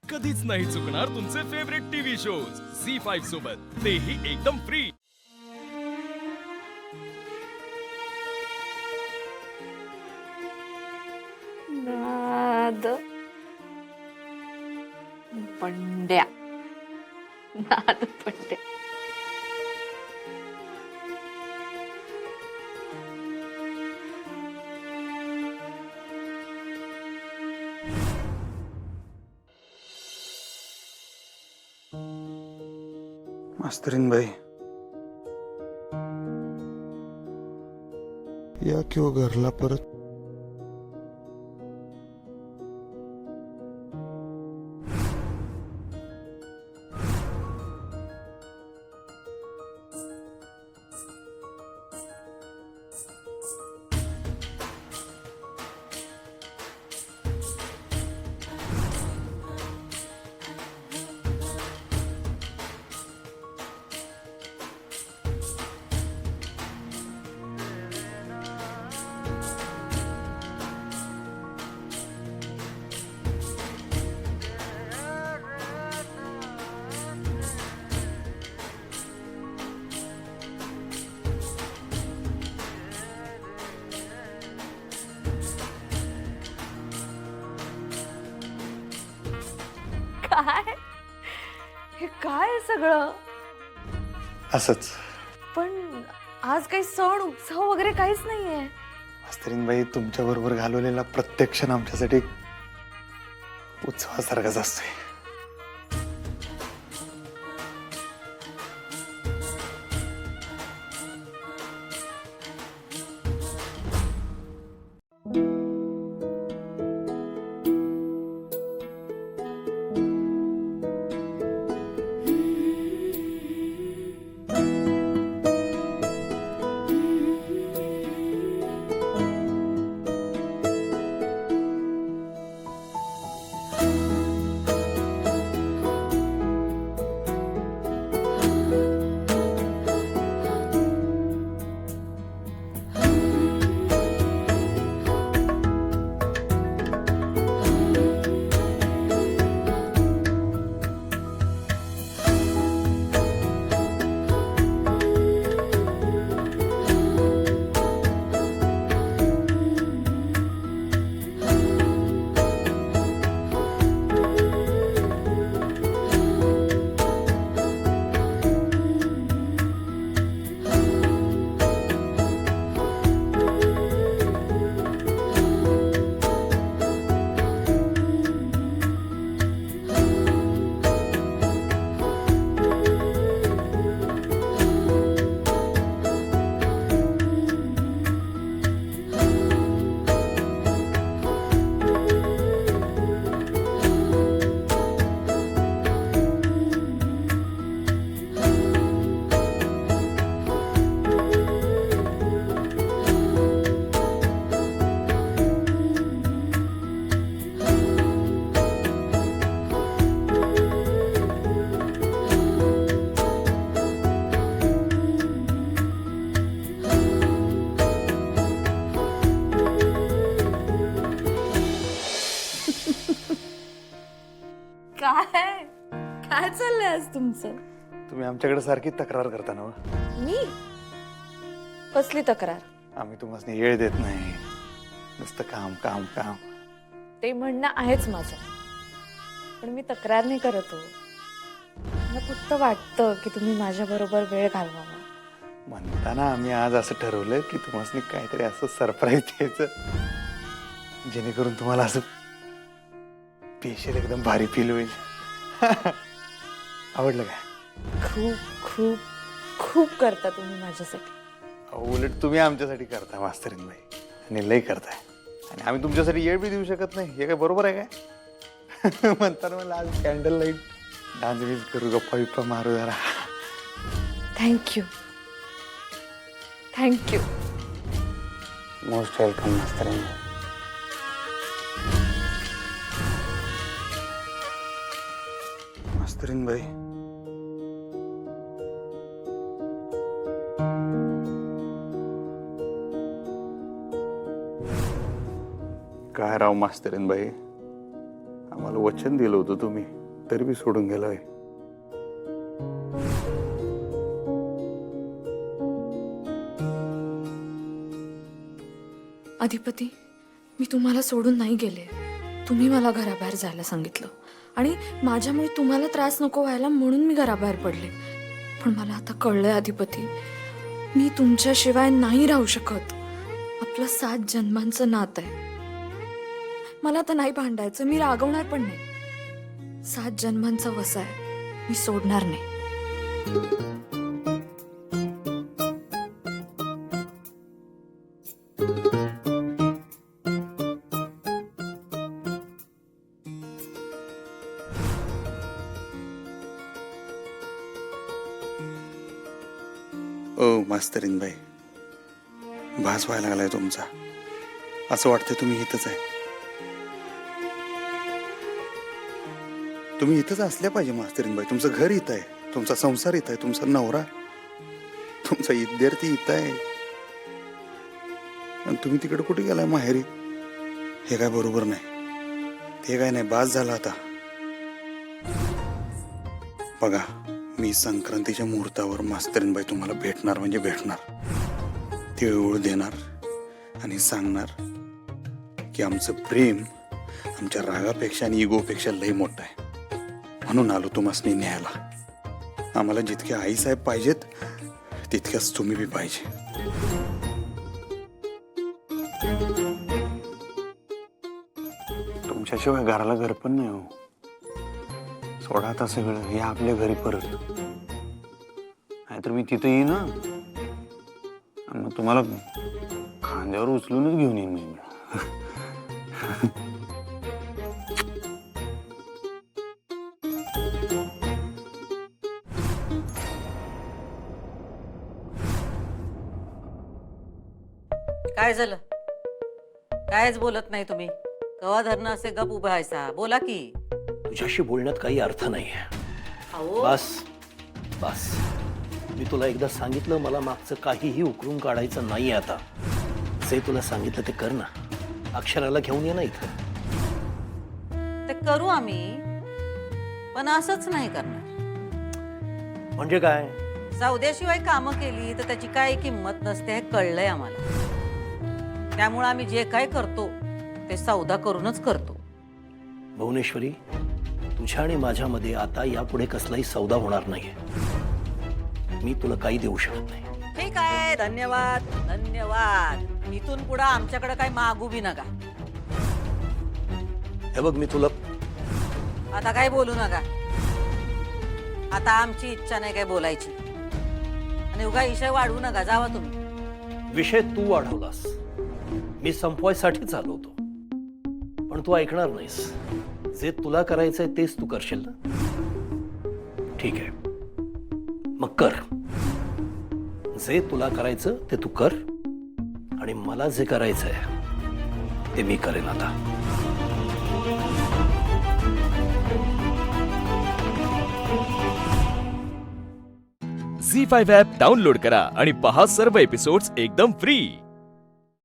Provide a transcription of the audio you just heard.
कधीच नाही चुकणार तुमचे फेवरेट टीव्ही शोज झी5 सोबत, तेही एकदम फ्री. नाद पंड्या, नाद पंड्या. मास्तरीन बाई, या किंवा घरला परत. काय हे काय सगळं? असंच पण आज काही सण उत्सव वगैरे काहीच नाहीये. मास्तरीन बाई, तुमच्या बरोबर घालवलेला प्रत्येक क्षण आमच्यासाठी उत्सवासारखाच असतोय. काय काय चाललंय आज तुमचं? तुम्ही आमच्याकडे सारखी तक्रार करता ना हो? मी कसली तक्रार? आम्ही तुम्हाला येळ देत नाही, नुसतं काम काम काम. ते म्हणणं आहेच माझं, पण मी तक्रार नाही करत हो. मला फक्त वाटतं की तुम्ही माझ्या बरोबर वेळ घालवावा. म्हणताना आम्ही आज असं ठरवलं की तुम्हाला काहीतरी असं सरप्राईज द्यायचं, जेणेकरून तुम्हाला असं स्पेशल एकदम भारी फील होईल. आवडलं काय? खूप खूप खूप करता तुम्ही माझ्यासाठी. उलट तुम्ही आमच्यासाठी करता मास्तरीन बाई, आणि लई करताय. आणि आम्ही तुमच्यासाठी येळ बी देऊ शकत नाही, हे काय बरोबर आहे काय? म्हणताना मला आज कॅन्डल लाईट डान्स बीज करू, गप्पा बिप्पा मारू जरा. Thank you thank you. मोस्ट वेलकम मास्तरीन. मास्तरीन बाई, काय राव मास्तरीन बाई, आम्हाला मला वचन दिलं होतं तुम्ही, तरी बी सोडून गेलोय. अधिपती, मी तुम्हाला सोडून नाही गेले. तुम्ही मला घराबाहेर जायला सांगितलं आणि माझ्यामुळे तुम्हाला त्रास नको व्हायला म्हणून मी घराबाहेर पडले. पण मला आता कळलंय अधिपती, मी तुमच्याशिवाय नाही राहू शकत. आपलं 7 जन्मांचं नातं आहे. मला आता नाही भांडायचं, मी रागवणार पण नाही. 7 जन्मांचा वसा आहे, मी सोडणार नाही. ओ मास्तरीन बाई, भास व्हायला लागलाय तुमचा. असं वाटतंय तुम्ही इथंच आहे. तुम्ही इथंच असल्या पाहिजे मास्तरीन बाई. तुमचं घर इथं आहे, तुमचा संसार इथं आहे, तुमचा नवरा, तुमचा विद्यार्थी इथं आहे, आणि तुम्ही तिकडे कुठे गेलाय माहेरी? हे काय बरोबर नाही. ते काय नाही, बास झाला आता. बघा, मी संक्रांतीच्या मुहूर्तावर मास्तरीनबाई तुम्हाला भेटणार म्हणजे भेटणार. तिळगुळ देणार आणि सांगणार की आमचं प्रेम आमच्या रागापेक्षा आणि इगोपेक्षा लय मोठं आहे. म्हणून आलो तुम्हासनी न्यायला. आम्हाला जितके आईसाहेब पाहिजेत तितक्याच तुम्ही बी पाहिजे. तुमच्याशिवाय घराला घर पण नाही हो. सोडा आता सगळं, या आपल्या घरी परत. नाहीतर मी तिथं येईन ना, आणि मग तुम्हाला खांद्यावर उचलूनच घेऊन येईन मी. काय झालं? कायच बोलत नाही तुम्ही? कवा धरणं असे गप उभा आहेसा? बोला की. तुझ्याशी बोलण्यात काही अर्थ नाहीये. अहो, बस बस, मी तुला एकदा सांगितलं, मला मागचं काहीही उकरून काढायचं नाहीये. आता जे तुला सांगितलं ते कर ना. अक्षराला घेऊन ये ना इथं. ते करू आम्ही, पण असंच नाही करणार. म्हणजे काय? सौद्याशिवाय कामं केली तर त्याची काय किंमत नसते हे कळलंय आम्हाला. त्यामुळे आम्ही जे काय करतो ते सौदा करूनच करतो. भुवनेश्वरी, तुझ्या आणि माझ्यामध्ये आता यापुढे कसलाही सौदा होणार नाहीये. मी तुला काही देऊ शकत नाही. ठीक आहे, धन्यवाद धन्यवाद. इथून पुढे आमच्याकडे काही मागू बी नका. हे बघ, मी तुला आता काही बोलू नका. आता आमची इच्छा नाही काय बोलायची, आणि उगा विषय वाढवू नका. जावा तुम्ही. विषय तू वाढवलास. मी संपवायसाठीच आलो होतो, पण तू ऐकणार नाहीस. जे तुला करायचंय तेच तू करशील ना? ठीक आहे, मग कर. जे तुला करायचं ते तू कर, आणि मला जे करायचंय ते मी करेन आता. झी 5 ॲप डाउनलोड करा आणि पहा सर्व एपिसोड्स एकदम फ्री.